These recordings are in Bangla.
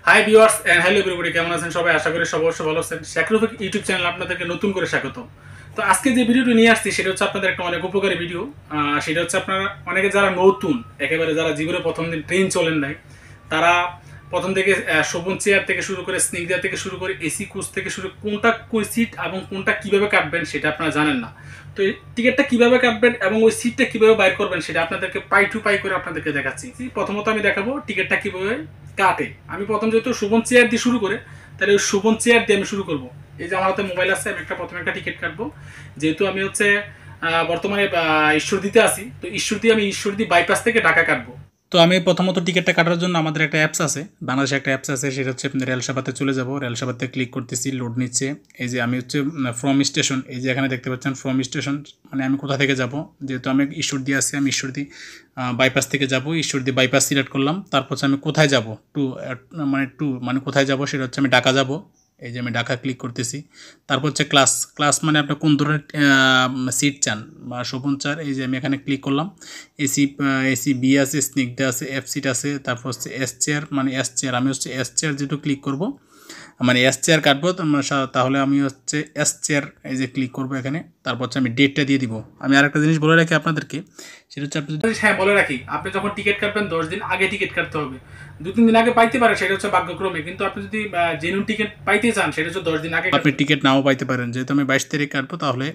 High viewers and hello everybody, কেমন আছেন সবাই? আশা করি সবাই ভালো আছেন। শাকিরুফিক ইউটিউব চ্যানেল আপনাদেরকে নতুন করে স্বাগত। তো আজকে যে ভিডিওটি নিয়ে আসছি সেটা হচ্ছে আপনাদের একটা অনেক উপকারী ভিডিও। সেটা হচ্ছে আপনারা অনেকে যারা নতুন, একেবারে যারা জীবনে প্রথম দিন ট্রেন চলেন নাই, তারা প্রথম থেকে শোভন চেয়ার থেকে শুরু করে স্নিগ্ধা থেকে শুরু করে এসি কোচ থেকে শুরু কোনটা কোন সিট এবং কোনটা কিভাবে কাটবেন সেটা আপনারা জানেন না। তো এই টিকিটটা কিভাবে কাটবেন এবং ওই সিটটা কিভাবে বাইর করবেন সেটা আপনাদেরকে পাই টু পাই করে আপনাদেরকে দেখাচ্ছি। প্রথমত আমি দেখাবো টিকিটটা কিভাবে কাটে। আমি প্রথম যেহেতু শোভন চেয়ার দিয়ে শুরু করে, তাহলে ওই শোভন চেয়ার দিয়ে আমি শুরু করব। এই যে আমার হাতে মোবাইল আছে, আমি প্রথমে একটা টিকিট কাটবো। যেহেতু আমি হচ্ছে বর্তমানে ঈশ্বরদীতে আছি, তো আমি ঈশ্বরদী বাইপাস থেকে ঢাকা কাটবো। তো আমি প্রথমত টিকিটটা কাটার জন্য আমাদের একটা অ্যাপস আছে, বাংলাদেশে একটা অ্যাপস আছে, সেটা হচ্ছে রেলসাবাতে চলে যাব। রেলসাবাতে ক্লিক করতেছি, লোড নিচ্ছে। এই যে আমি হচ্ছে ফ্রম স্টেশন, এই যে এখানে দেখতে পাচ্ছেন ফ্রম স্টেশন, মানে আমি কোথা থেকে যাব। যেহেতু আমি ঈশ্বরদী আছি, আমি ঈশ্বরদী বাইপাস থেকে যাব। ঈশ্বরদী বাইপাস সিলেক্ট করলাম। তারপর হচ্ছে আমি কোথায় যাব, মানে কোথায় যাব সেটা হচ্ছে আমি ঢাকা যাব। এই যে আমি ঢাকা ক্লিক করতেছি। তারপর হচ্ছে ক্লাস মানে আপনি কোন ধরনের সিট চান বা শোভন চান। এই যে আমি এখানে ক্লিক করলাম। এসি বি আছে, স্নিগ্ধা আছে, এফ সিট আছে, তারপর হচ্ছে এস চেয়ার, মানে এস চেয়ার। আমি হচ্ছে এস চেয়ার যেহেতু ক্লিক করব, মানে এস চেয়ার কাটবো, তাহলে আমি হচ্ছে এস চেয়ার এই যে ক্লিক করবো এখানে। তারপর হচ্ছে আমি ডেটটা দিয়ে দিব। আমি আরেকটা জিনিস বলে রাখি আপনাদেরকে, সেটা হচ্ছে আপনি বলে রাখি, আপনি যখন টিকিট কাটবেন 10 দিন আগে টিকিট কাটতে হবে। 2-3 দিন আগে পাইতে পারে, সেটা হচ্ছে ভাগ্যক্রমে। কিন্তু আপনি যদি জেনুইন টিকিট পাইতে চান, সেটা হচ্ছে 10 দিন আগে। আপনি টিকিট নাও পাইতে পারেন। যেহেতু আমি 22 তারিখ কাটবো, তাহলে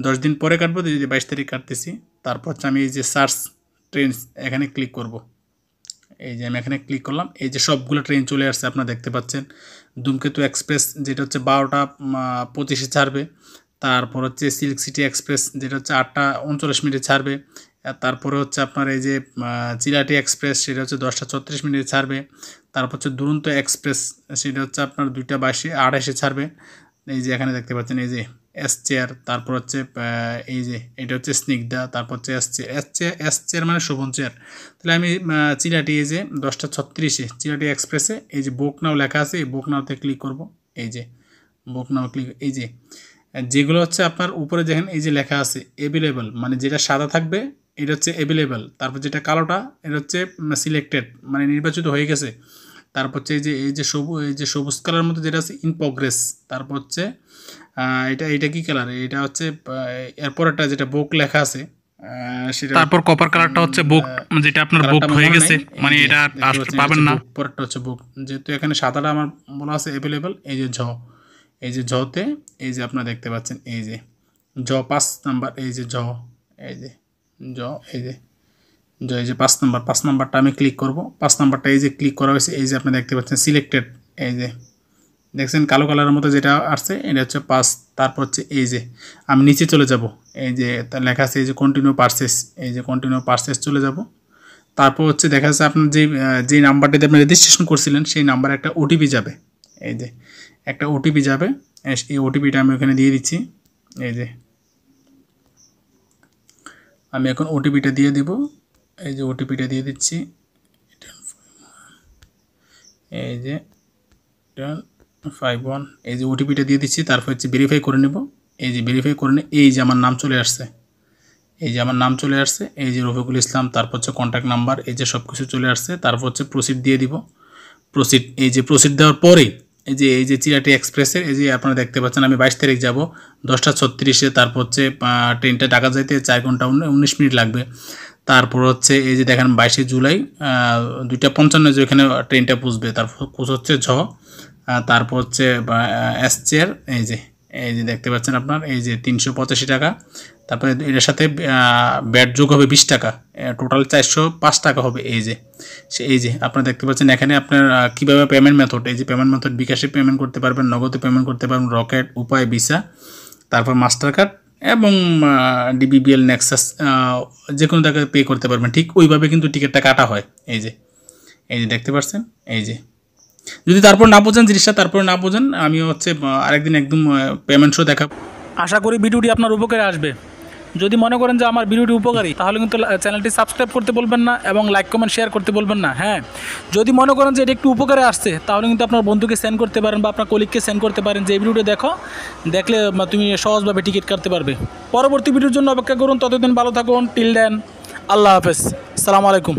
10 দিন পরে কাটবো। যদি 22 তারিখ কাটতেছি, তারপর হচ্ছে আমি এই যে সার্চ ট্রেনস এখানে ক্লিক করব। এই যে আমি এখানে ক্লিক করলাম। এই যে সবগুলো ট্রেন চলে আসছে, আপনারা দেখতে পাচ্ছেন। ধূমকেতু এক্সপ্রেস যেটা হচ্ছে 12টা 25-এ ছাড়বে। তারপর হচ্ছে সিল্ক সিটি এক্সপ্রেস যেটা হচ্ছে 8টা 39 ছাড়বে। তারপরে হচ্ছে আপনার এই যে চিলাটি এক্সপ্রেস, সেটা হচ্ছে 10টা 34 ছাড়বে। তারপর হচ্ছে দুরন্ত এক্সপ্রেস, সেটা হচ্ছে আপনার 2টা 22-28 ছাড়বে। এই যে এখানে দেখতে পাচ্ছেন এই যে এস চেয়ার। তারপর হচ্ছে এই যে এটা হচ্ছে স্নিগ্ধা। তারপর হচ্ছে এস চেয়ার মানে শোভন চেয়ার। তাহলে আমি চিলাটি এই যে 10টা 36-এ চিলাটি এক্সপ্রেসে এই যে বুক নাও লেখা আছে, এই বুক নাওতে ক্লিক করব। এই যে বুক নাও ক্লিক, এই যে যেগুলো হচ্ছে আপনার উপরে দেখেন এই যে লেখা আছে অ্যাভেলেবল, মানে যেটা সাদা থাকবে এটা হচ্ছে অ্যাভেলেবল। তারপর যেটা কালোটা এটা হচ্ছে সিলেক্টেড, মানে নির্বাচিত হয়ে গেছে। তারপর হচ্ছে এই যে সবুজ কালার মধ্যে যেটা আছে ইন প্রোগ্রেস। তারপর হচ্ছে এটা কি কালার, এটা হচ্ছে এরপরটা যেটা বুক লেখা আছে সেটা। তারপর কপার কালারটা হচ্ছে বুক, যেটা আপনার বুক হয়ে গেছে, মানে এটা পাবেন না। পরেরটা হচ্ছে বুক। যেহেতু এখানে সাদাটা আমার বলা আছে অ্যাভেলেবল। এই যে এই যে ঝতে এই যে আপনারা দেখতে পাচ্ছেন এই যে 5 নাম্বার, এই যে এই যে এই যে 5 নাম্বারটা আমি ক্লিক করব। 5 নাম্বারটা এই যে ক্লিক করা হয়েছে। এই যে আপনি দেখতে পাচ্ছেন সিলেক্টেড, এই যে দেখছেন কালো কালারের মতো যেটা আসছে, এটা হচ্ছে 5। তারপর হচ্ছে এই যে আমি নিচে চলে যাব। এই যে লেখা আছে এই যে কন্টিনিউ পারচেস, এই যে কন্টিনিউ পারচেস চলে যাব। তারপর হচ্ছে দেখা যাচ্ছে আপনার যে নাম্বারটাতে আপনি রেজিস্ট্রেশন করছিলেন সেই নাম্বারে একটা ওটিপি যাবে। এই যে একটা ওটিপি যাবে, এই ওটিপিটা আমি ওখানে দিয়ে দিচ্ছি। এই যে আমি এখন ওটিপিটা দিয়ে দিব। এই যে ওটিপিটা দিয়ে দিচ্ছি, এই যে 51, এই যে ওটিপিটা দিয়ে দিচ্ছি। তারপর হচ্ছে ভেরিফাই করে নেব। এই যে ভেরিফাই করে নিয়ে এই যে আমার নাম চলে আসছে, এই যে আমার নাম চলে আসছে, এই যে রফিকুল ইসলাম। তারপর হচ্ছে কন্ট্যাক্ট নাম্বার, এই যে সব কিছু চলে আসছে। তারপর হচ্ছে প্রসিড দিয়ে দিব। এই যে প্রসিড দেওয়ার পরে এই যে চিলাটি এক্সপ্রেসের এই যে আপনারা দেখতে পাচ্ছেন আমি 22 তারিখ যাব 10টা 36-এ। তারপর হচ্ছে ট্রেনটা ঢাকা যাইতে 4 ঘন্টা 19 মিনিট লাগবে। তারপর হচ্ছে এই যে দেখেন 22শে জুলাই 2টা 55 যে এখানে ট্রেনটা পৌঁছবে। তারপর কোচ হচ্ছে তারপর হচ্ছে এস চেয়ার, এই যে দেখতে পাচ্ছেন আপনার এই যে 385 টাকা। তারপরে এটার সাথে ব্যাট যোগ হবে 20 টাকা, টোটাল 405 টাকা হবে। এই যে আপনারা দেখতে পাচ্ছেন এখানে আপনার কীভাবে পেমেন্ট মেথড, এই যে পেমেন্ট মেথড বিকাশে পেমেন্ট করতে পারবেন, নগদে পেমেন্ট করতে পারবেন, রকেট, উপায়, ভিসা, তারপর মাস্টার কার্ড এবং ডিবিবিএল, নেক্সাস, যে কোনো জায়গায় পে করতে পারবেন। ঠিক ওইভাবে কিন্তু টিকিটটা কাটা হয়। এই যে দেখতে পাচ্ছেন। এই যে যদি তারপর না বোঝেন জিনিসটা, তারপর না বোঝেন, আমি হচ্ছে আরেকদিন একদম পেমেন্ট শো দেখাবো। আশা করি ভিডিওটি আপনার উপকারে আসবে। যদি মনে করেন যে আমার ভিডিওটি উপকারী, তাহলে কিন্তু চ্যানেলটি সাবস্ক্রাইব করতে বলবেন না এবং লাইক কমেন্ট শেয়ার করতে বলবেন না। হ্যাঁ, যদি মনে করেন যে এটা একটু উপকারে আসছে, তাহলে কিন্তু আপনার বন্ধুকে সেন্ড করতে পারেন বা আপনার কলিগকে সেন্ড করতে পারেন যে এই ভিডিওটি দেখলে তুমি সহজভাবে টিকিট কাটতে পারবে। পরবর্তী ভিডিওর জন্য অপেক্ষা করুন। ততদিন ভালো থাকুন। টিল দেন, আল্লাহ হাফেজ, আসসালামু আলাইকুম।